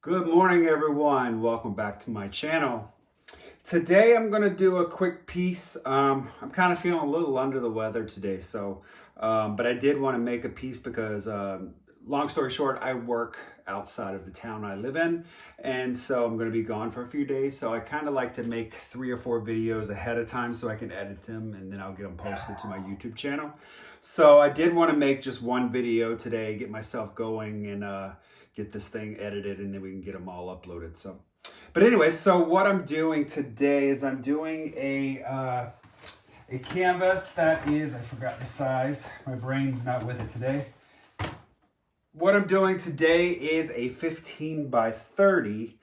Good morning, everyone. Welcome back to my channel. Today I'm going to do a quick piece. I'm kind of feeling a little under the weather today, but I did want to make a piece because, long story short, I work outside of the town I live in, and so I'm going to be gone for a few days. So I kind of like to make 3 or 4 videos ahead of time so I can edit them, and then I'll get them posted to my YouTube channel. So I did want to make just one video today, get myself going, and get this thing edited, and then we can get them all uploaded. But anyway, so what I'm doing today is I'm doing a canvas that is, I forgot the size. My brain's not with it today. What I'm doing today is a 15 by 30,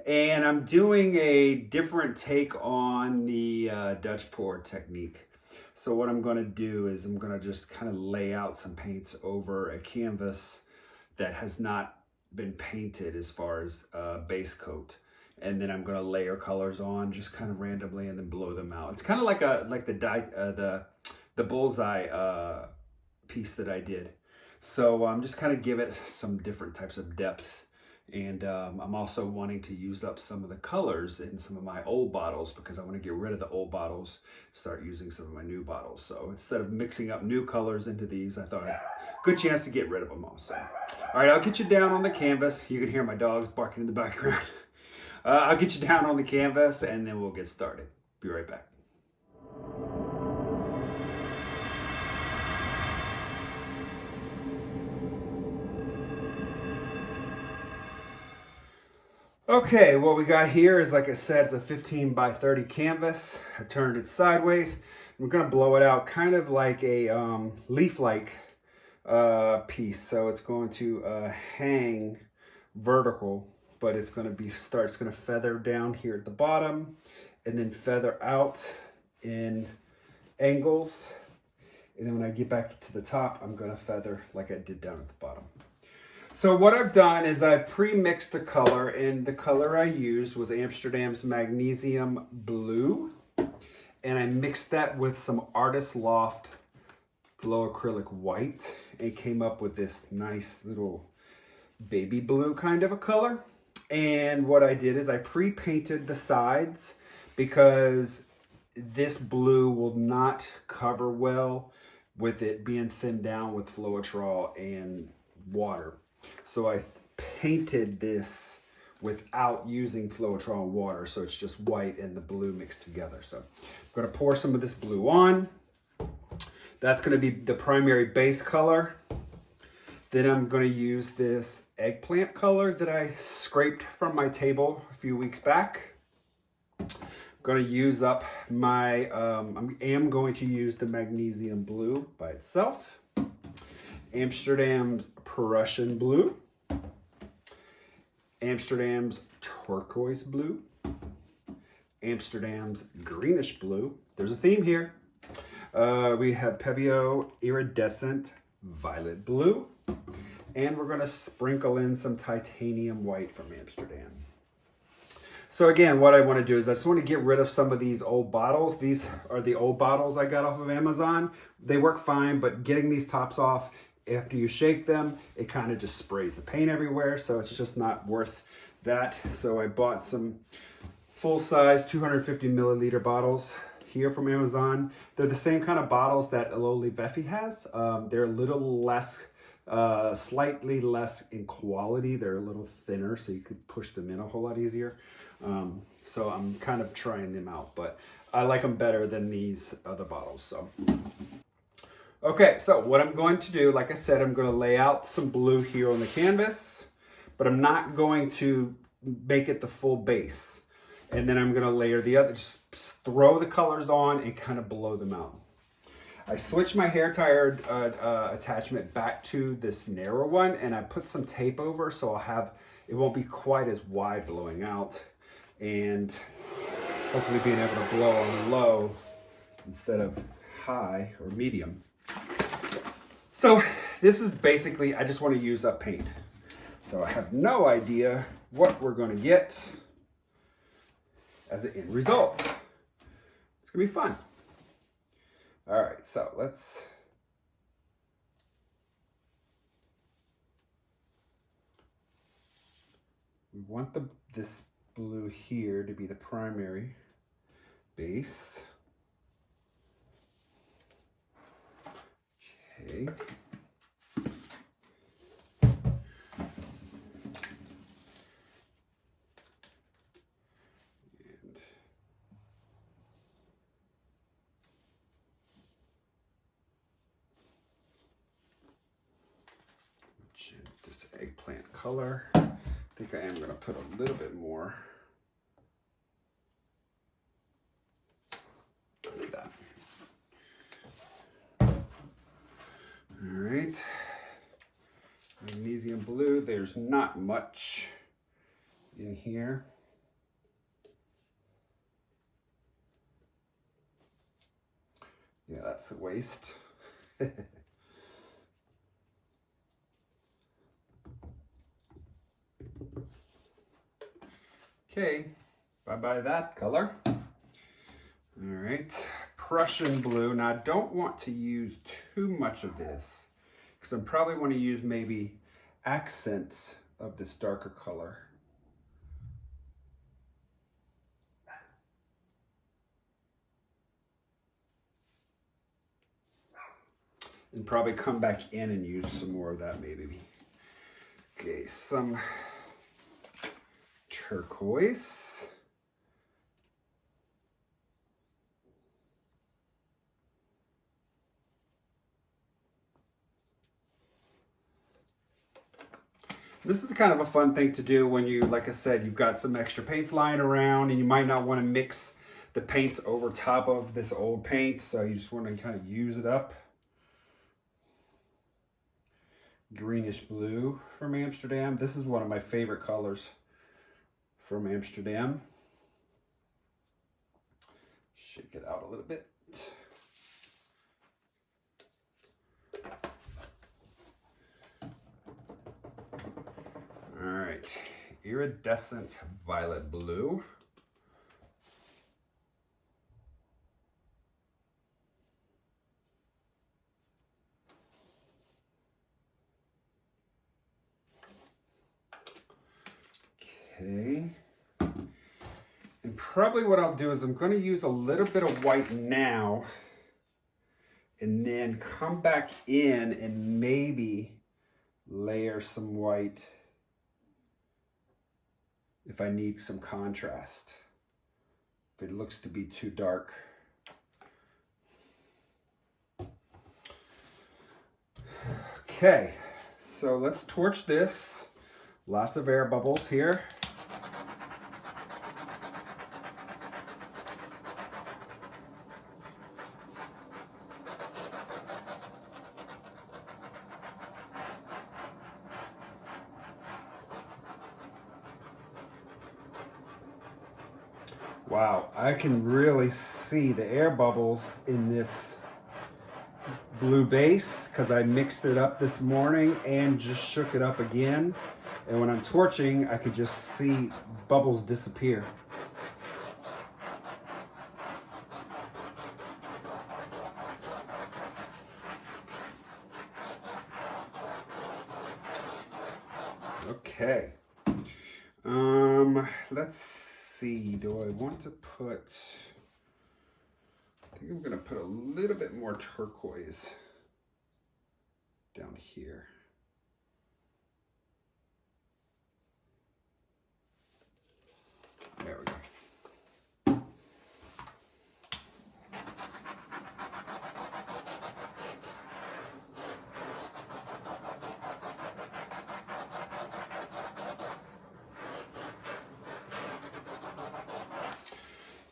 and I'm doing a different take on the Dutchpour technique. So what I'm going to do is I'm going to just kind of lay out some paints over a canvas that has not been painted as far as base coat, and then I'm going to layer colors on just kind of randomly and then blow them out. It's kind of like the bullseye piece that I did. So I'm just kind of give it some different types of depth, and I'm also wanting to use up some of the colors in some of my old bottles because I want to get rid of the old bottles, start using some of my new bottles. So instead of mixing up new colors into these, I thought good chance to get rid of them all. So, all right, I'll get you down on the canvas. You can hear my dogs barking in the background. I'll get you down on the canvas and then we'll get started. Be right back. Okay, what we got here is, like I said, it's a 15 by 30 canvas. I turned it sideways. We're gonna blow it out kind of like a leaf-like piece. So it's going to hang vertical, but it's gonna feather down here at the bottom and then feather out in angles. And then when I get back to the top, I'm gonna feather like I did down at the bottom. So what I've done is I've pre-mixed a color, and the color I used was Amsterdam's Magnesium Blue. And I mixed that with some Artist Loft Flow Acrylic White and came up with this nice little baby blue kind of a color. And what I did is I pre-painted the sides because this blue will not cover well with it being thinned down with Floetrol and water. So I painted this without using Floetrol and water, so it's just white and the blue mixed together. So I'm going to pour some of this blue on. That's going to be the primary base color. Then I'm going to use this Eggplant color that I scraped from my table a few weeks back. I'm going to use up my, I am going to use the Magnesium Blue by itself. Amsterdam's Prussian Blue, Amsterdam's Turquoise Blue, Amsterdam's Greenish Blue. There's a theme here. We have Pebeo Iridescent Violet Blue, and we're going to sprinkle in some titanium white from Amsterdam. So again, what I want to do is I just want to get rid of some of these old bottles. These are the old bottles I got off of Amazon. They work fine, but getting these tops off, after you shake them, it kind of just sprays the paint everywhere, so it's just not worth that. So I bought some full-size 250 milliliter bottles here from Amazon. They're the same kind of bottles that Loli Veffy has. They're a little less, slightly less in quality. They're a little thinner, so you could push them in a whole lot easier. So I'm kind of trying them out, but I like them better than these other bottles. So. Okay, so what I'm going to do, like I said, I'm going to lay out some blue here on the canvas, but I'm not going to make it the full base. And then I'm going to layer the other, just throw the colors on and kind of blow them out. I switched my hair tire attachment back to this narrow one, and I put some tape over so it won't be quite as wide blowing out, and hopefully being able to blow on low instead of high or medium. So this is basically, I just want to use up paint. So I have no idea what we're going to get as an end result. It's going to be fun. All right, so let's We want this blue here to be the primary base. Okay. This eggplant color. I think I am going to put a little bit more. Like that. All right. Magnesium blue. There's not much in here. Yeah, that's a waste. Okay, bye-bye that color. All right, Prussian blue. Now I don't want to use too much of this because I'm probably want to use maybe accents of this darker color. And probably come back in and use some more of that maybe. Okay, some turquoise. This is kind of a fun thing to do when you, like I said, you've got some extra paints lying around and you might not want to mix the paints over top of this old paint, so you just want to kind of use it up. Greenish blue from Amsterdam. This is one of my favorite colors from Amsterdam. Shake it out a little bit. All right, Iridescent violet blue. Okay. And probably what I'll do is I'm going to use a little bit of white now and then come back in and maybe layer some white if I need some contrast, if it looks to be too dark. Okay, so let's torch this. Lots of air bubbles here. Wow, I can really see the air bubbles in this blue base because I mixed it up this morning and just shook it up again. And when I'm torching, I could just see bubbles disappear. Okay. Let's see. Do I want to put... I think I'm going to put a little bit more turquoise down here. There we go.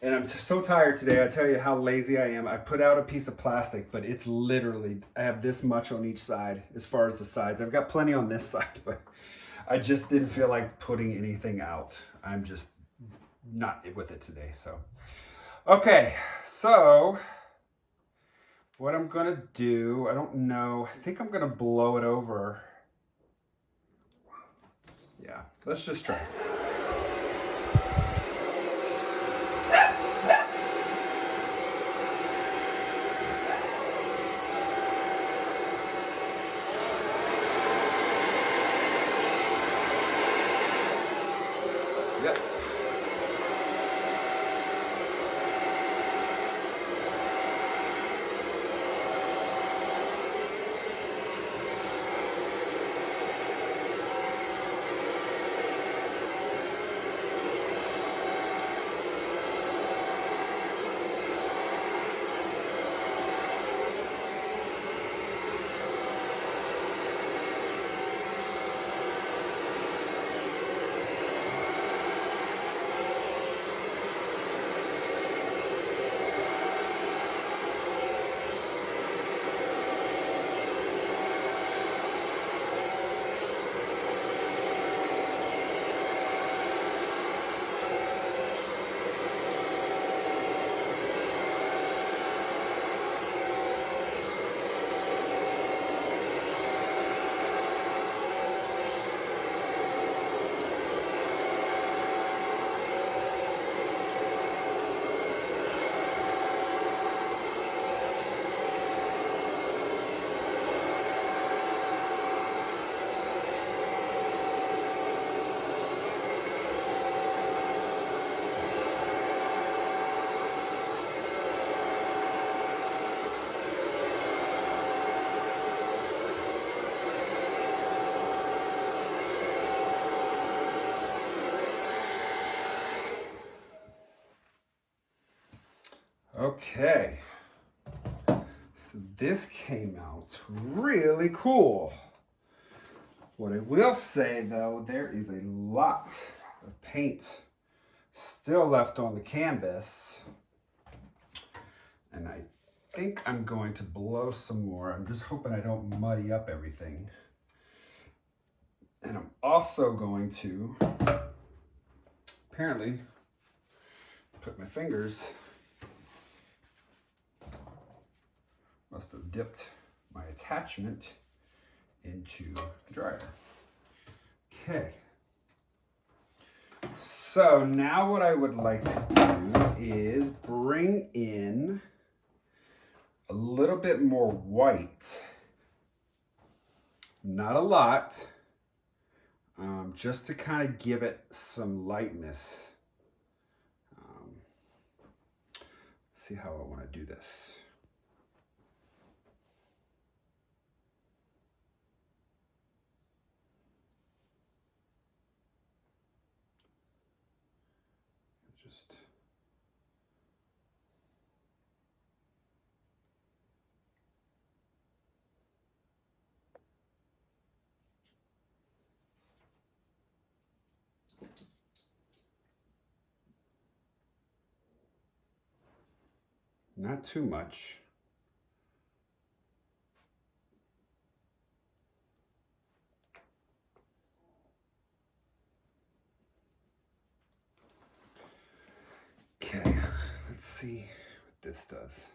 And I'm so tired today. I tell you how lazy I am. I put out a piece of plastic, but it's literally, I have this much on each side as far as the sides. I've got plenty on this side, but I just didn't feel like putting anything out. I'm just not with it today, so. Okay, so what I'm gonna do, I don't know, I think I'm gonna blow it over. Yeah, let's just try. Yep. Okay, so this came out really cool. What I will say though, there is a lot of paint still left on the canvas, and I think I'm going to blow some more. I'm just hoping I don't muddy up everything. And I'm also going to apparently put my fingers, must have dipped my attachment into the dryer. Okay. So now what I would like to do is bring in a little bit more white. Not a lot, just to kind of give it some lightness. See how I want to do this. Just not too much. Okay, let's see what this does.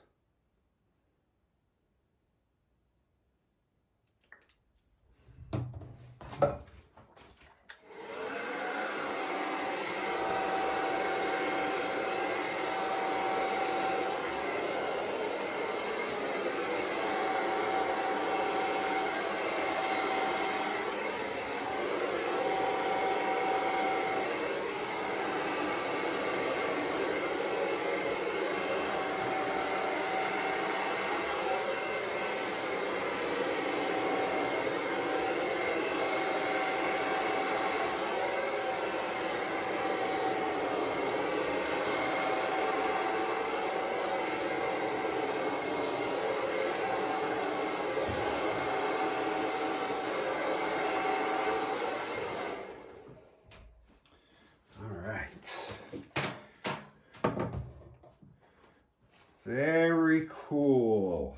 Very cool.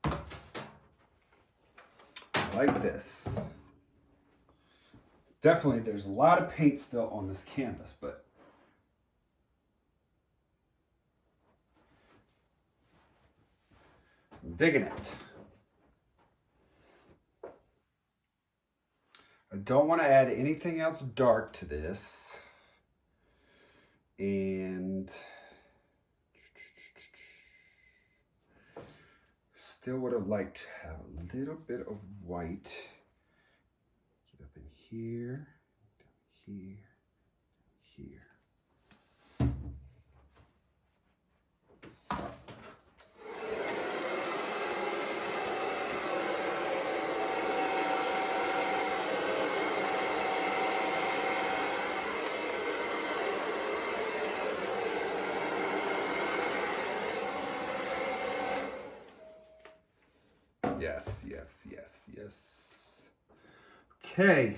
I like this. Definitely, there's a lot of paint still on this canvas, but I'm digging it. I don't want to add anything else dark to this. And still would have liked to have a little bit of white. Get up in here, down here, here. Yes, yes, yes, yes. Okay.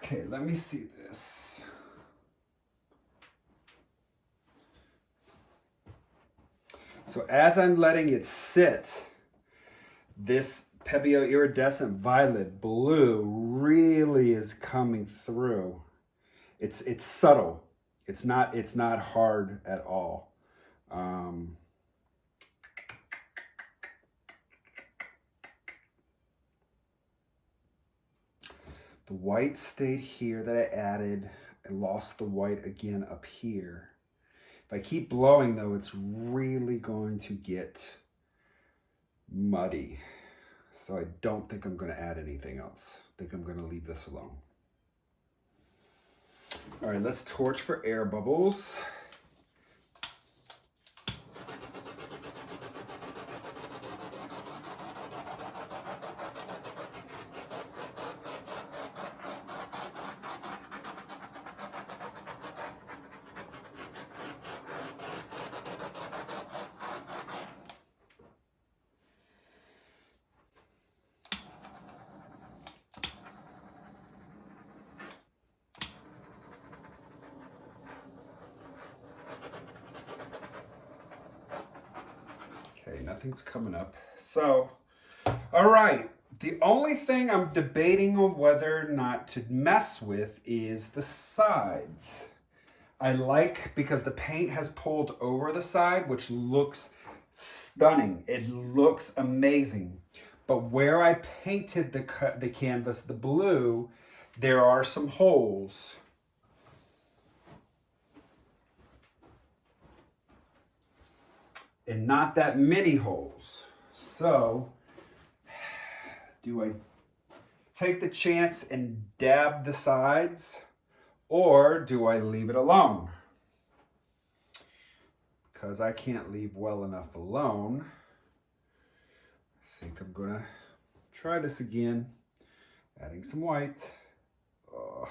Okay, let me see this. So as I'm letting it sit, this Pebeo Iridescent Violet Blue really is coming through. It's subtle. It's not hard at all. The white stayed here that I added. I lost the white again up here. If I keep blowing though, it's really going to get muddy. So I don't think I'm going to add anything else. I think I'm going to leave this alone. All right, let's torch for air bubbles. Okay, nothing's coming up. So, all right. The only thing I'm debating on whether or not to mess with is the sides. I like because the paint has pulled over the side, which looks stunning. It looks amazing. But where I painted the canvas the blue, there are some holes. And not that many holes. So, do I take the chance and dab the sides, or do I leave it alone? Because I can't leave well enough alone. I think I'm gonna try this again, adding some white. Oh.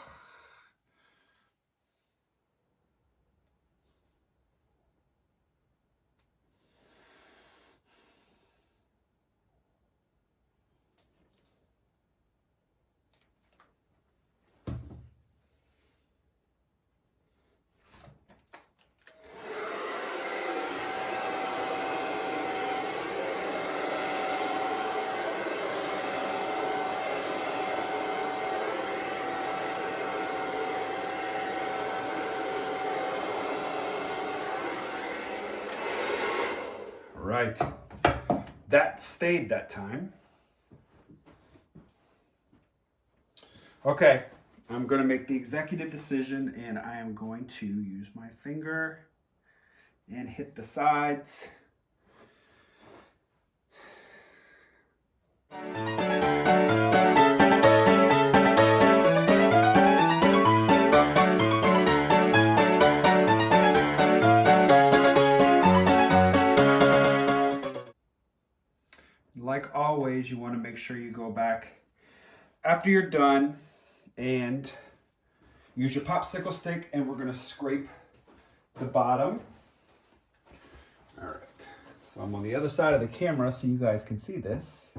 Right, that stayed that time. Okay, I'm going to make the executive decision and I am going to use my finger and hit the sides. Like always, you want to make sure you go back after you're done and use your popsicle stick, and we're going to scrape the bottom. All right, so I'm on the other side of the camera so you guys can see this.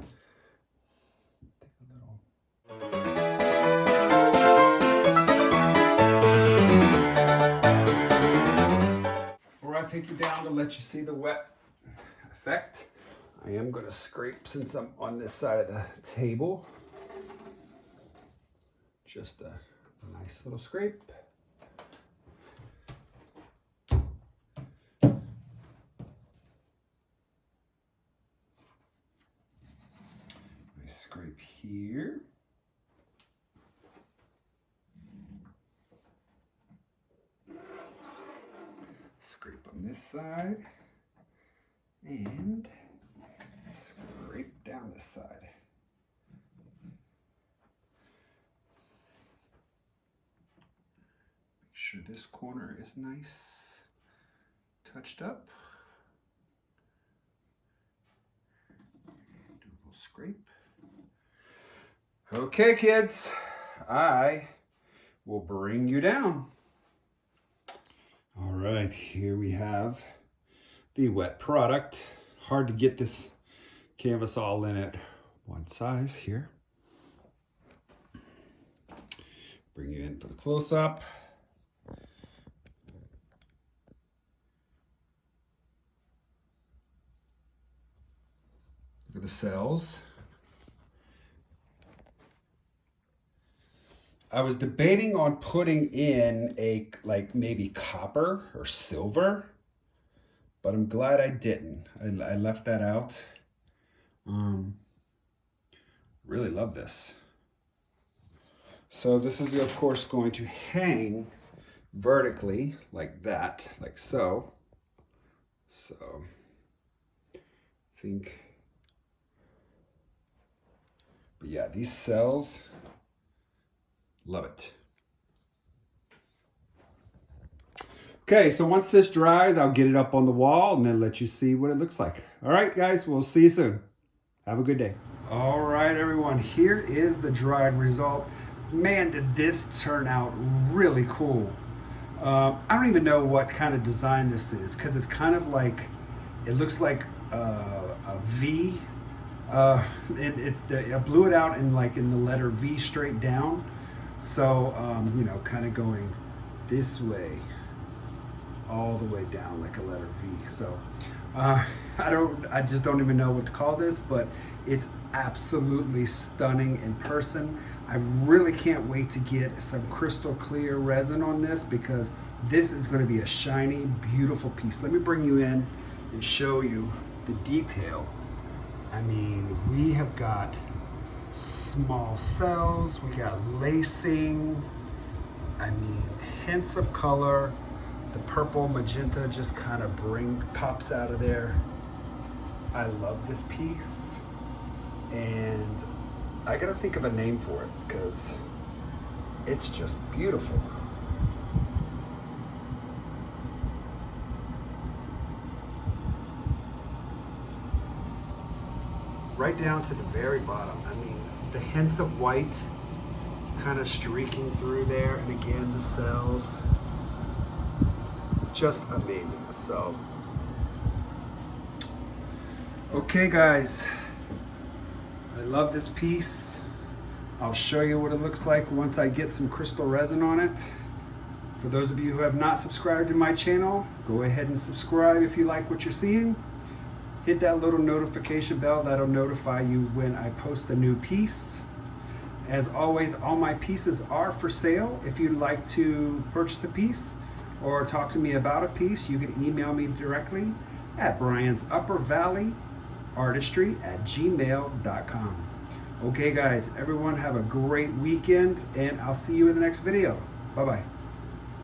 Before I take you down to let you see the wet effect, I am going to scrape since I'm on this side of the table. Just a nice little scrape. Nice scrape here. Scrape on this side. And scrape down this side. Make sure this corner is nice, touched up. Do a little scrape. Okay, kids, I will bring you down. All right, here we have the wet product. Hard to get this canvas all in at one size here. Bring you in for the close-up. Look at the cells. I was debating on putting in a maybe copper or silver, but I'm glad I didn't. I left that out. Really love this. So this is of course going to hang vertically like that, like so. So I think, but yeah, these cells, love it. Okay, so once this dries, I'll get it up on the wall and then let you see what it looks like. All right, guys, we'll see you soon. Have a good day. All right, everyone, here is the dried result. Man, did this turn out really cool. I don't even know what kind of design this is because it's kind of like, it looks like a V. I blew it out in the letter V straight down. So, you know, kind of going this way, all the way down like a letter V. So, I just don't even know what to call this, but it's absolutely stunning in person. I really can't wait to get some crystal clear resin on this because this is going to be a shiny, beautiful piece. Let me bring you in and show you the detail. I mean, we have got small cells, we got lacing, I mean, hints of color. The purple magenta just kind of pops out of there. I love this piece, and I gotta think of a name for it because it's just beautiful. Right down to the very bottom. I mean, the hints of white kind of streaking through there, and again, the cells. Just amazing. So, okay, guys, I love this piece. I'll show you what it looks like once I get some crystal resin on it. For those of you who have not subscribed to my channel, go ahead and subscribe if you like what you're seeing. Hit that little notification bell. That'll notify you when I post a new piece. As always, all my pieces are for sale. If you'd like to purchase a piece or talk to me about a piece, you can email me directly at briansuppervalleyartistry@gmail.com. Okay, guys, everyone have a great weekend, and I'll see you in the next video. Bye-bye.